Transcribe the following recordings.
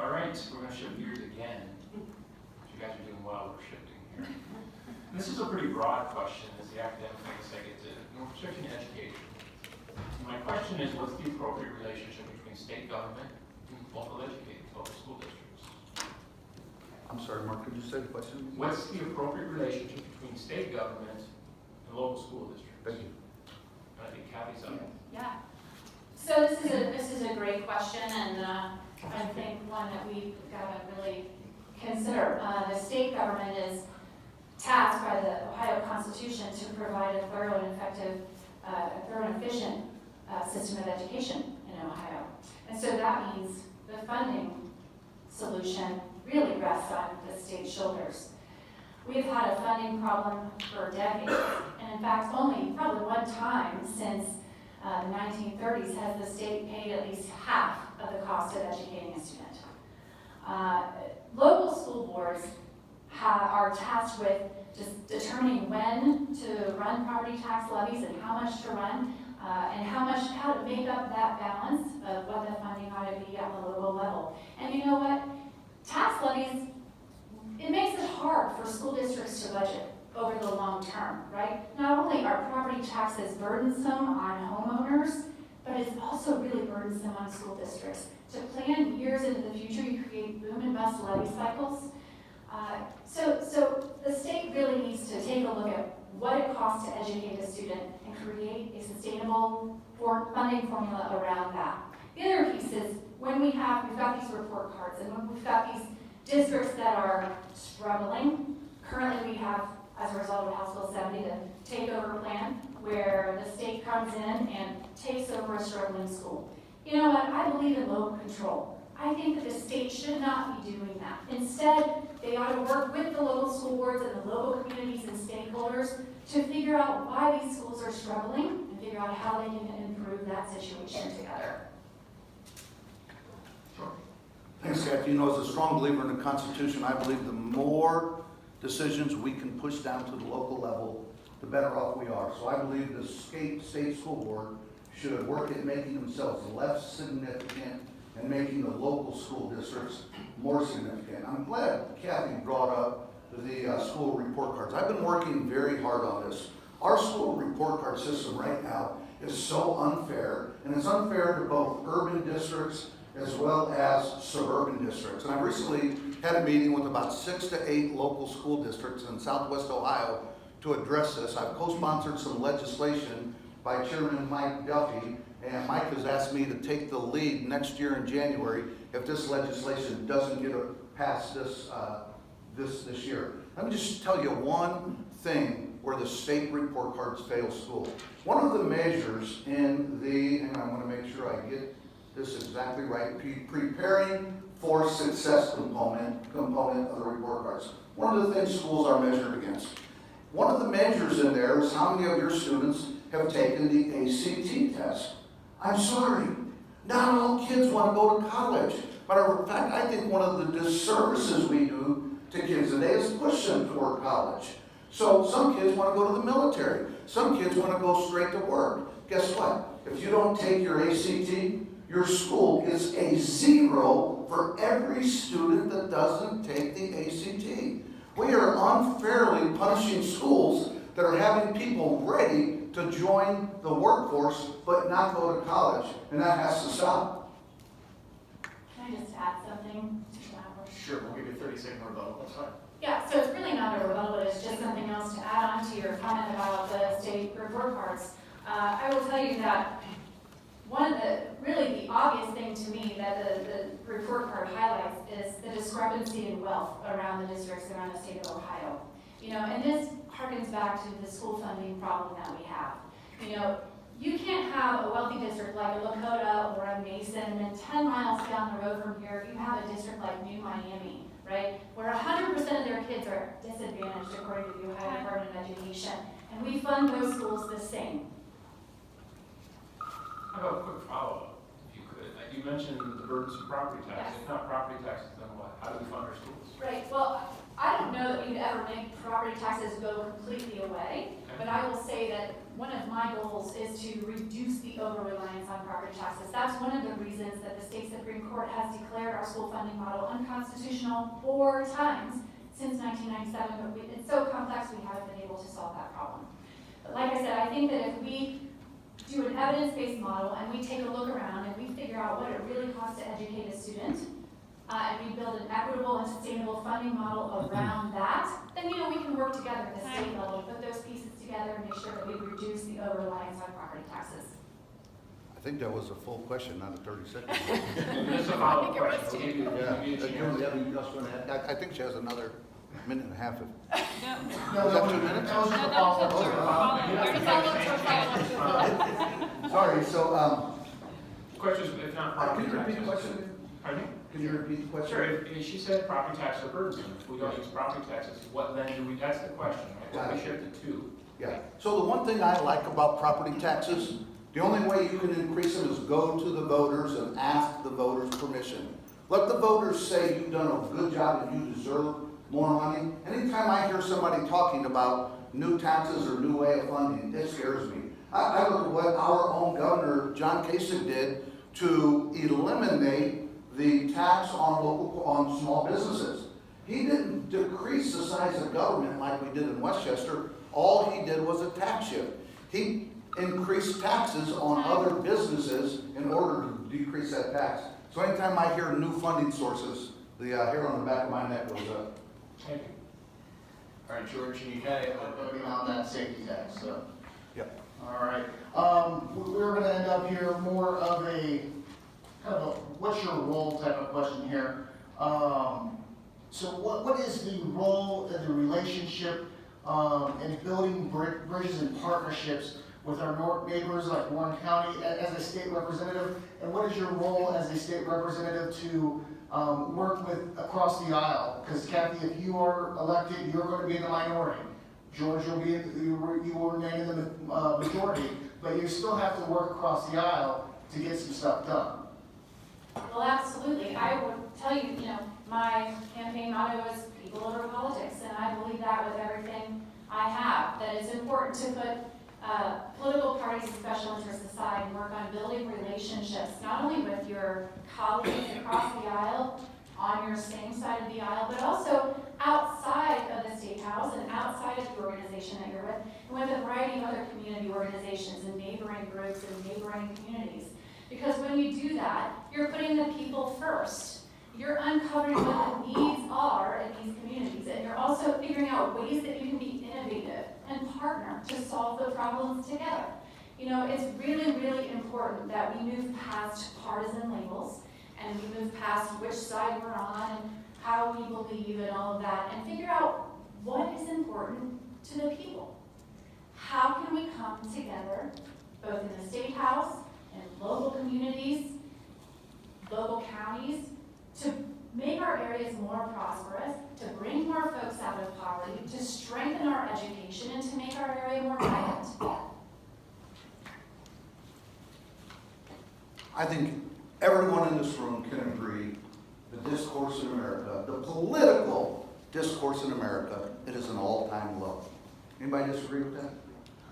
All right, we're going to shift gears again. You guys are doing well, we're shifting here. This is a pretty broad question as the academic things I get to. We're shifting to education. My question is, what's the appropriate relationship between state government and local educators, local school districts? I'm sorry, Mark, could you say the question? What's the appropriate relationship between state government and local school districts? Thank you. I think Kathy's up. Yeah. So this is a great question, and I think one that we've got to really consider. The state government is tasked by the Ohio Constitution to provide a thorough and effective, thorough and efficient system of education in Ohio. And so that means the funding solution really rests on the state's shoulders. We've had a funding problem for decades, and in fact, only probably one time since the 1930s has the state paid at least half of the cost of educating a student. Local school boards are tasked with just determining when to run property tax levies and how much to run, and how to make up that balance of what the funding ought to be at the local level. And you know what? Tax levies, it makes it hard for school districts to budget over the long term, right? Not only are property taxes burdensome on homeowners, but it's also really burdensome on school districts. To plan years into the future, you create boom and bust levy cycles. So the state really needs to take a look at what it costs to educate a student and create a sustainable funding formula around that. The other piece is when we've got these report cards and when we've got these districts that are struggling. Currently we have, as a result of House Bill 70, the takeover plan where the state comes in and takes over a struggling school. You know what? I believe in local control. I think that the state should not be doing that. Instead, they ought to work with the local school boards and the local communities and stakeholders to figure out why these schools are struggling and figure out how they can improve that situation together. Thanks, Kathy. You know, as a strong believer in the Constitution, I believe the more decisions we can push down to the local level, the better off we are. So I believe the state school board should work at making themselves less significant and making the local school districts more significant. I'm glad Kathy brought up the school report cards. I've been working very hard on this. Our school report card system right now is so unfair, and it's unfair to both urban districts as well as suburban districts. And I recently had a meeting with about 6 to 8 local school districts in Southwest Ohio to address this. I've co-sponsored some legislation by Chairman Mike Duffy, and Mike has asked me to take the lead next year in January if this legislation doesn't get past this year. Let me just tell you one thing where the state report cards fail school. One of the measures in and I want to make sure I get this exactly right, preparing for success component of the report cards. One of the things schools are measured against. One of the measures in there is how many of your students have taken the ACT test. I'm sorry, not all kids want to go to college. But in fact, I think one of the disservices we do to kids today is push them toward college. So some kids want to go to the military. Some kids want to go straight to work. Guess what? If you don't take your ACT, your school is a 0 for every student that doesn't take the ACT. We are unfairly punishing schools that are having people ready to join the workforce but not go to college, and that has to stop. Can I just add something to that? Sure, we'll give you 30-second rebuttal. That's fine. Yeah, so it's really not a rebuttal, but it's just something else to add on to your comment about the state report cards. I will tell you that one of the obvious thing to me that the report card highlights is the discrepancy in wealth around the districts around the state of Ohio. You know, and this harkens back to the school funding problem that we have. You know, you can't have a wealthy district like a Lakota or a Mason, and then 10 miles down the road from here, you have a district like New Miami, right? Where 100% of their kids are disadvantaged according to the Ohio Department of Education. And we fund those schools the same. How about a quick follow-up, if you could? You mentioned the burdensome property tax. Yes. If not property taxes, then what? How do we fund our schools? Right, well, I don't know that we'd ever make property taxes go completely away, but I will say that one of my goals is to reduce the over-reliance on property taxes. That's one of the reasons that the state Supreme Court has declared our school funding model unconstitutional 4 times since 1997, but it's so complex we haven't been able to solve that problem. But like I said, I think that if we do an evidence-based model and we take a look around and we figure out what it really costs to educate a student, and we build an equitable and sustainable funding model around that, then we can work together at the state level to put those pieces together and make sure that we reduce the over-reliance on property taxes. I think that was a full question, not a 30-second. Just a follow-up question. We'll give you a chance. I think she has another minute and a half. No, Was that 2 minutes? that was a follow-up. Sorry, so, Questions, if not property can you repeat taxes. the question? Pardon me? Can you repeat the question? Sure, if she said property tax are burdensome, if we don't use property taxes, what then do we, that's the question, right? What we shifted to. Yeah, so the one thing I like about property taxes, the only way you can increase them is go to the voters and ask the voters permission. Let the voters say you've done a good job and you deserve more money. Anytime I hear somebody talking about new taxes or new way of funding, it scares me. I look at what our own governor, John Kasich, did to eliminate the tax on small businesses. He didn't decrease the size of government like we did in Westchester. All he did was a tax shift. He increased taxes on other businesses in order to decrease that tax. So anytime I hear new funding sources, the hair on the back of my neck goes up. Thank you. All right, George, you kind of, Beyond that safety tax, so. Yep. All right, we're gonna end up here more of a, kind of a, what's your role type of question here. So what is the role and the relationship, in building bridges and partnerships with our neighbors like Warren County as a state representative? And what is your role as a state representative to work with across the aisle? Because Kathy, if you are elected, you're going to be in the minority. George, you will remain in the majority, but you still have to work across the aisle to get some stuff done. Well, absolutely. I would tell you, my campaign motto is people over politics, and I believe that with everything I have, that it's important to put political parties and special interests aside and work on building relationships, not only with your colleagues across the aisle, on your same side of the aisle, but also outside of the State House and outside of the organization that you're with, and with a variety of other community organizations and neighboring groups and neighboring communities. Because when you do that, you're putting the people first. You're uncovering what the needs are in these communities, and you're also figuring out ways that you can be innovative and partner to solve the problems together. It's really, really important that we move past partisan labels and we move past which side we're on and how we believe and all of that, and figure out what is important to the people. How can we come together, both in the State House, in local communities, local counties, to make our areas more prosperous, to bring more folks out of poverty, to strengthen our education, and to make our area more vibrant? I think everyone in this room can agree the discourse in America, the political discourse in America, it is an all-time low. Anybody disagree with that?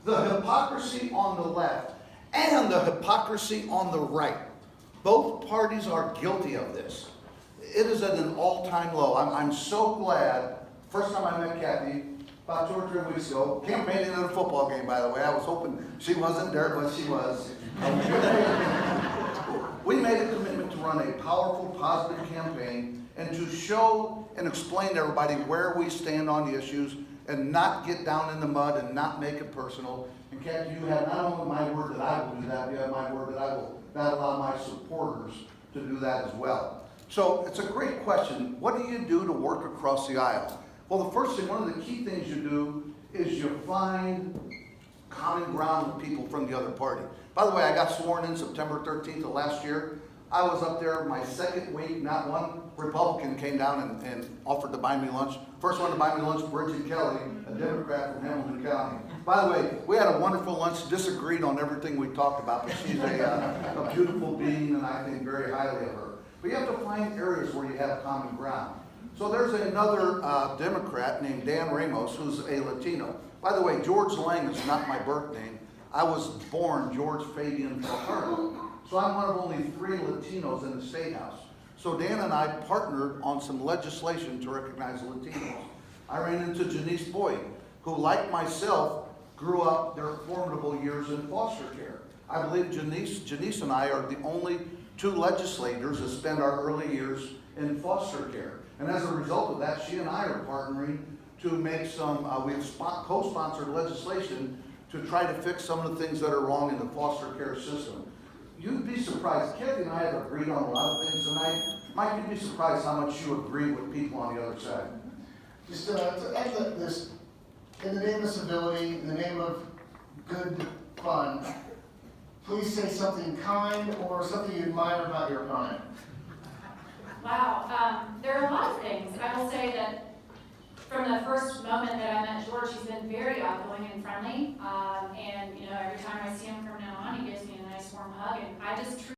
The hypocrisy on the left and the hypocrisy on the right, both parties are guilty of this. It is at an all-time low. I'm so glad. First time I met Kathy, about 2 or 3 weeks ago, campaigning at a football game, by the way. I was hoping she wasn't there, but she was. We made a commitment to run a powerful, positive campaign and to show and explain to everybody where we stand on the issues and not get down in the mud and not make it personal. And Kathy, you have not only my word that I will do that, you have my word that I will not allow my supporters to do that as well. So it's a great question. What do you do to work across the aisle? Well, the first thing, one of the key things you do is you find common ground with people from the other party. By the way, I got sworn in September 13th of last year. I was up there my second week, not one Republican came down and offered to buy me lunch. First one to buy me lunch, Bridget Kelly, a Democrat from Hamilton County. By the way, we had a wonderful lunch, disagreed on everything we talked about, but she's a beautiful being and I think very highly of her. But you have to find areas where you have common ground. So there's another Democrat named Dan Ramos who's a Latino. By the way, George Lang is not my birth name. I was born George Fabian Fajardo. So I'm one of only 3 Latinos in the State House. So Dan and I partnered on some legislation to recognize Latinos. I ran into Janice Boyd, who, like myself, grew up their formidable years in foster care. I believe Janice and I are the only 2 legislators that spend our early years in foster care. And as a result of that, she and I are partnering to make some, we've co-sponsored legislation to try to fix some of the things that are wrong in the foster care system. You'd be surprised, Kathy and I have agreed on a lot of things tonight. Mike, you'd be surprised how much you agree with people on the other side. Just to end this, in the name of civility, in the name of good fun, please say something kind or something you admire about your opponent. Wow, there are a lot of things. I will say that from the first moment that I met George, he's been very outgoing and friendly. And, you know, every time I see him from now on, he gives me a nice warm hug. And I just